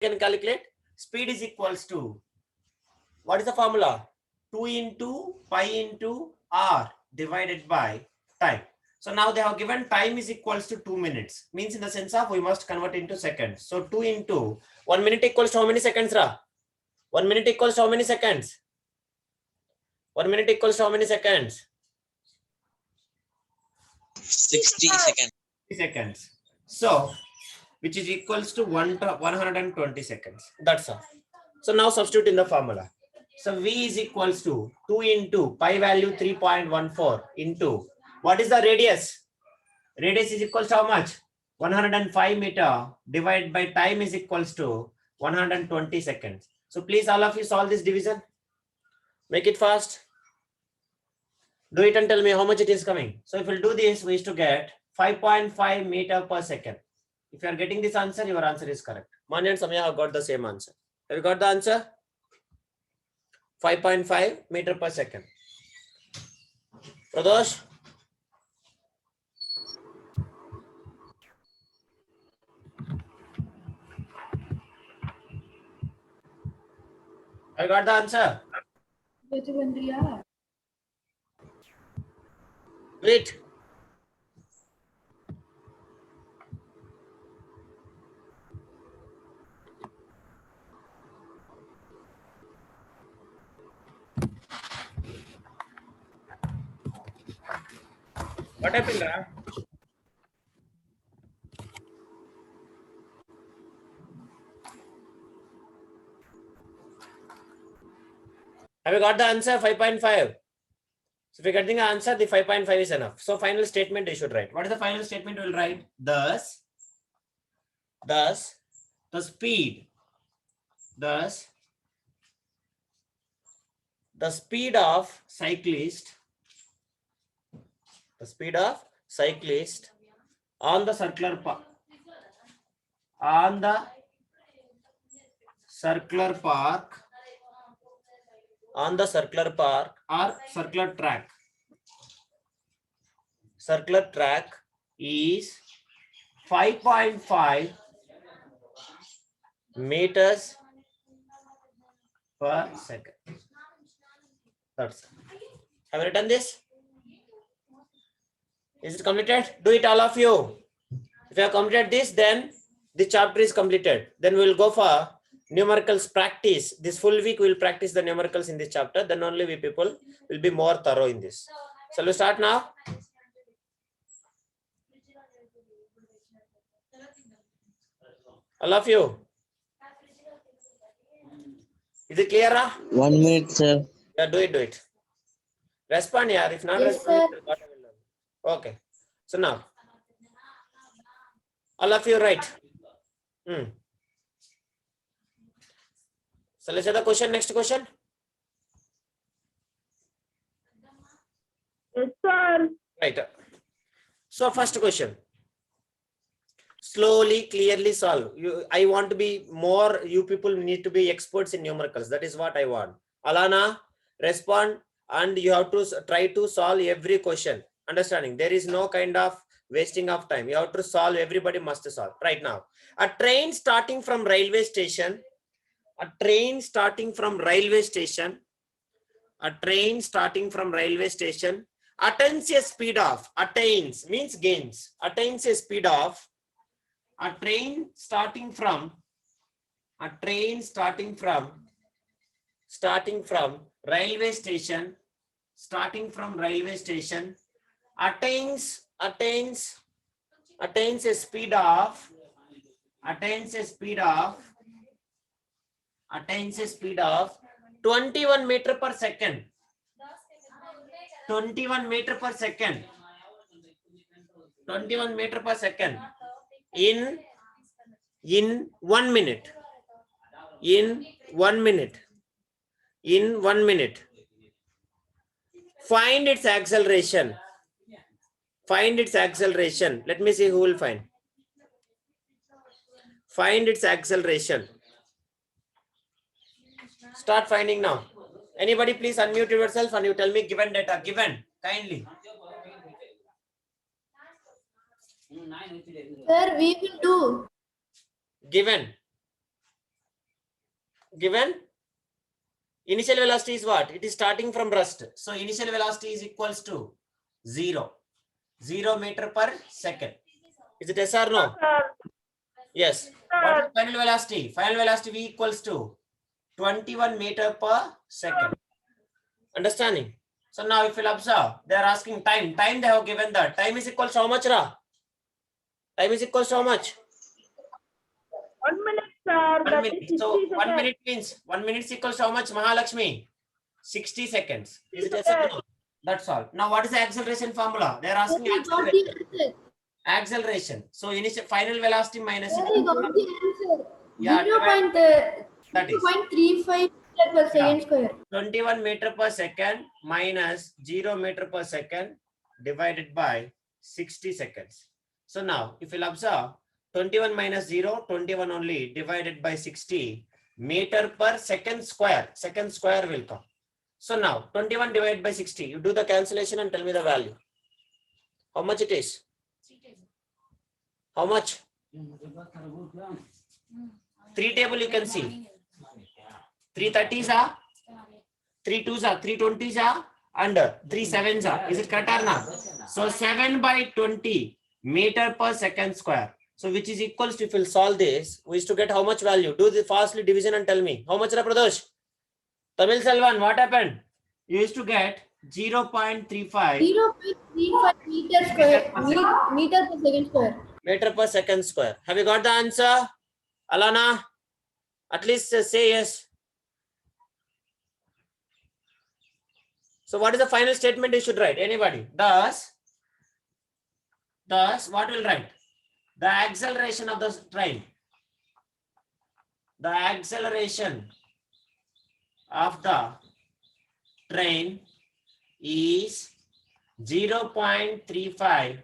can calculate? Speed is equals to, what is the formula? 2 into pi into r divided by time. So now they have given time is equals to 2 minutes. Means in the sense of we must convert into seconds. So 2 into 1 minute equals to how many seconds, Ra? 1 minute equals to how many seconds? 1 minute equals to how many seconds? 60 seconds. 60 seconds. So, which is equals to 120 seconds. That's all. So now substitute in the formula. So V is equals to 2 into pi value 3.14 into, what is the radius? Radius is equals to how much? 105 meter divided by time is equals to 120 seconds. So please all of you solve this division. Make it fast. Do it and tell me how much it is coming. So if we'll do this, we used to get 5.5 meter per second. If you are getting this answer, your answer is correct. Mani and Samya have got the same answer. Have you got the answer? 5.5 meter per second. Pradosh? I got the answer. Great. What happened, Ra? Have you got the answer? 5.5. So if you're getting the answer, the 5.5 is enough. So final statement you should write. What is the final statement you will write? Thus, the speed of cyclist on the circular path or circular track is 5.5 meters per second. That's it. Have you written this? Is it completed? Do it all of you. If you have completed this, then the chapter is completed. Then we will go for numericals practice. This full week we will practice the numericals in this chapter. Then only we people will be more thorough in this. Shall we start now? All of you. Is it clear? 1 minute, sir. Yeah, do it. Respond, yeah. If not Yes, respond, okay. So now, all of you write. So let's say the question. Next question. Yes, sir. Right. So first question. Slowly, clearly solve. I want to be more. You people need to be experts in numericals. That is what I want. Alana, respond, and you have to try to solve every question. Understanding? There is no kind of wasting of time. You have to solve. Everybody must solve. Right now, a train starting from railway station. Attains a speed of. Attains means gains. Attains a speed of. A train starting from railway station attains a speed of 21 meter per second. 21 meter per second in 1 minute. In 1 minute. Find its acceleration. Let me see who will find. Find its acceleration. Start finding now. Anybody please unmute yourself and you tell me given data. Given, kindly. Sir, we will do. Given. given initial velocity is what? It is starting from rest. So initial velocity is equals to 0 meter per second. Is it yes or no? Yes. What is final velocity? Final velocity V equals to 21 meter per second. Understanding? So now if you'll observe, they are asking time. Time they have given that. Time is equals to how much, Ra? Time is equals to how much? 1 minute, sir. 1 That minute. is 60 So 1 seconds. minute means 1 minute is equals to how much, Mahalakshmi? 60 seconds. Is it yes or no? That's all. Now what is the acceleration formula? They are asking acceleration. Acceleration. So initial final velocity minus yeah, that is 0.35 per second square. 21 meter per second minus 0 meter per second divided by 60 seconds. So now if you'll observe 21 minus 0, 21 only divided by 60 meter per second square will come. So now 21 divided by 60, you do the cancellation and tell me the value. How much it is? How much? 3 table you can see. 3 30s are, 3 2s are, 3 20s are, and 3 7s are. Is it correct or not? So 7 by 20 meter per second square. So which is equals to, if we'll solve this, we used to get how much value? Do the fastly division and tell me. How much, Pradosh? Tamil Selvan, what happened? You used to get 0.35 0.35 meter square. Meter per second square. meter per second square. Have you got the answer? Alana? At least say yes. So what is the final statement you should write? Anybody? Thus, what will write? The acceleration of the train. The acceleration of the train is 0.35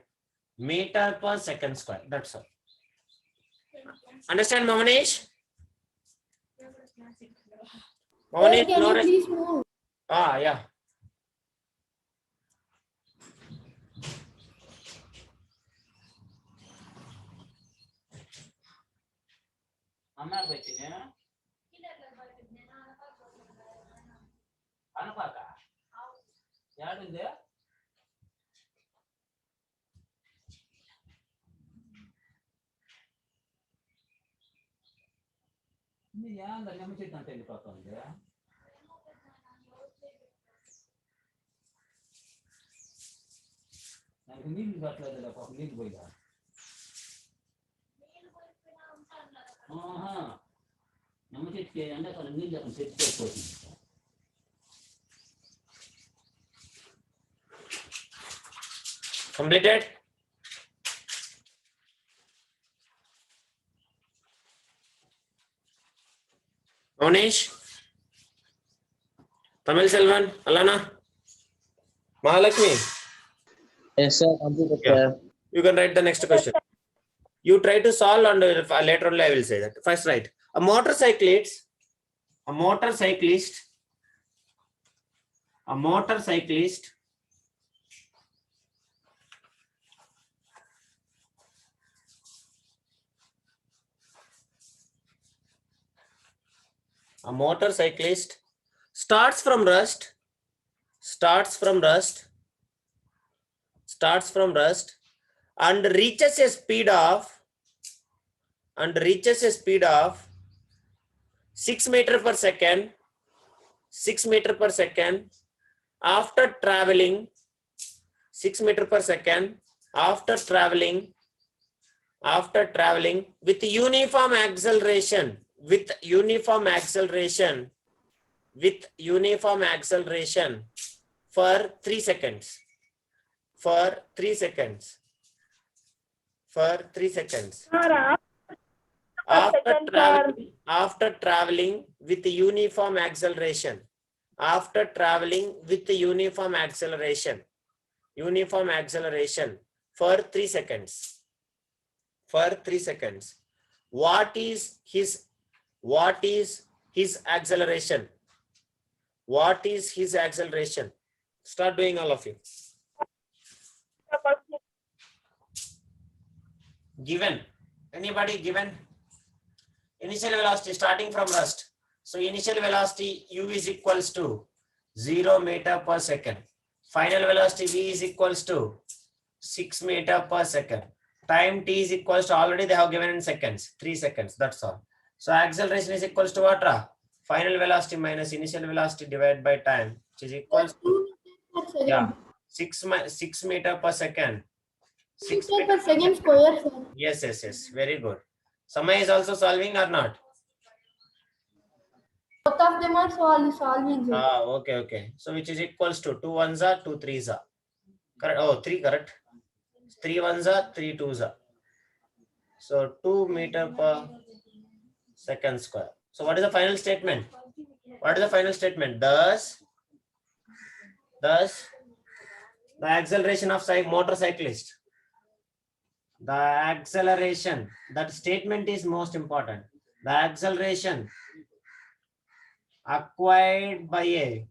meter per second square. That's all. Understand, Mamanish? Mamanish, Can you Lawrence? please move? Ah, yeah. నీళ్ళు పట్టలేదు పాప నీళ్ళు పోయిదా నమ్మ చెట్టుకి ఎండాకాలం నీళ్ళు అక్కడ తెచ్చిపోతుంది Completed? Manish? Tamil Selvan? Alana? Mahalakshmi? Yes, sir. Completed, Yeah. sir. You can write the next question. You try to solve and later only I will say that. First write. A motorcyclist starts from rust and reaches a speed of 6 meter per second after traveling 6 meter per second after traveling with uniform acceleration for 3 seconds. After traveling with uniform acceleration for 3 seconds. What is his acceleration? Start doing, all of you. Given. Anybody given? Initial velocity starting from rust. So initial velocity u is equals to 0 meter per second. Final velocity v is equals to 6 meter per second. Time t is equals to, already they have given in seconds, 3 seconds, that's all. So acceleration is equals to what? Final velocity minus initial velocity divided by time, which is equals to 2 meters per second. yeah 6 meter per second. 6 Meter per second square, sir. Yes, very good. Samay is also solving or not? Both of them are solving, sir. Okay. So which is equals to 2 ones are 2 threes are correct. Oh, 3 correct. 3 ones are 3 twos are. So 2 meter per second square. So what is the final statement? What is the final statement? Thus the acceleration of motorcyclist. The acceleration, that statement is most important. The acceleration acquired by a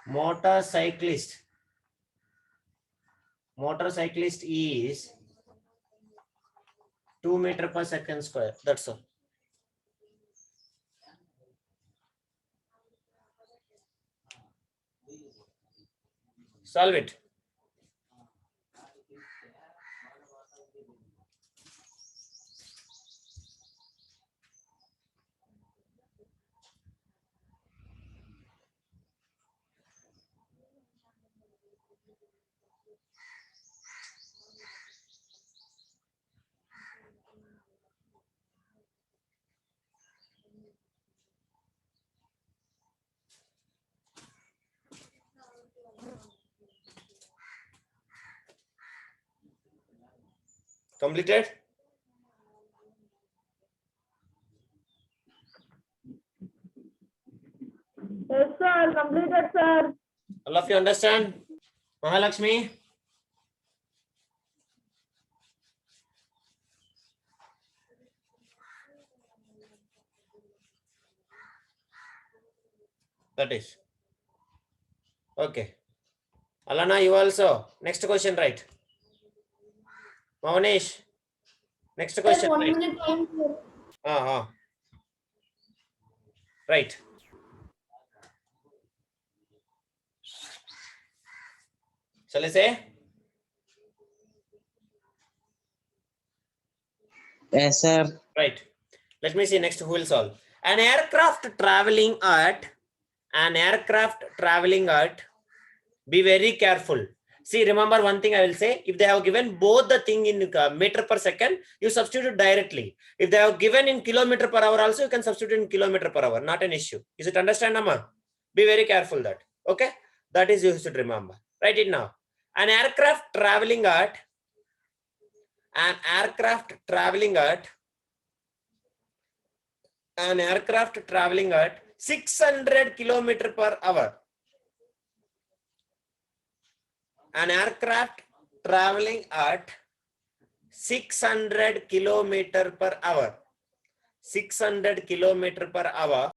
motorcyclist is 2 meter per second square. That's all. Solve it. Completed? Yes, sir. Completed, sir. All of you understand? Mahalakshmi? That is. Okay. Alana, you also. Next question, right? Mavanesh. Next question, 1 right? minute time, sir. Right. Shall I say? Yes, sir. Right. Let me see next who will solve. An aircraft traveling at, be very careful. See, remember one thing I will say, if they have given both the thing in meter per second, you substitute directly. If they have given in kilometer per hour also, you can substitute in kilometer per hour, not an issue. Is it understand, Amma? Be very careful that, okay? That is you should remember. Write it now. An aircraft traveling at 600 kilometer per hour. An aircraft traveling at 600 kilometer per hour. 600 kilometer per hour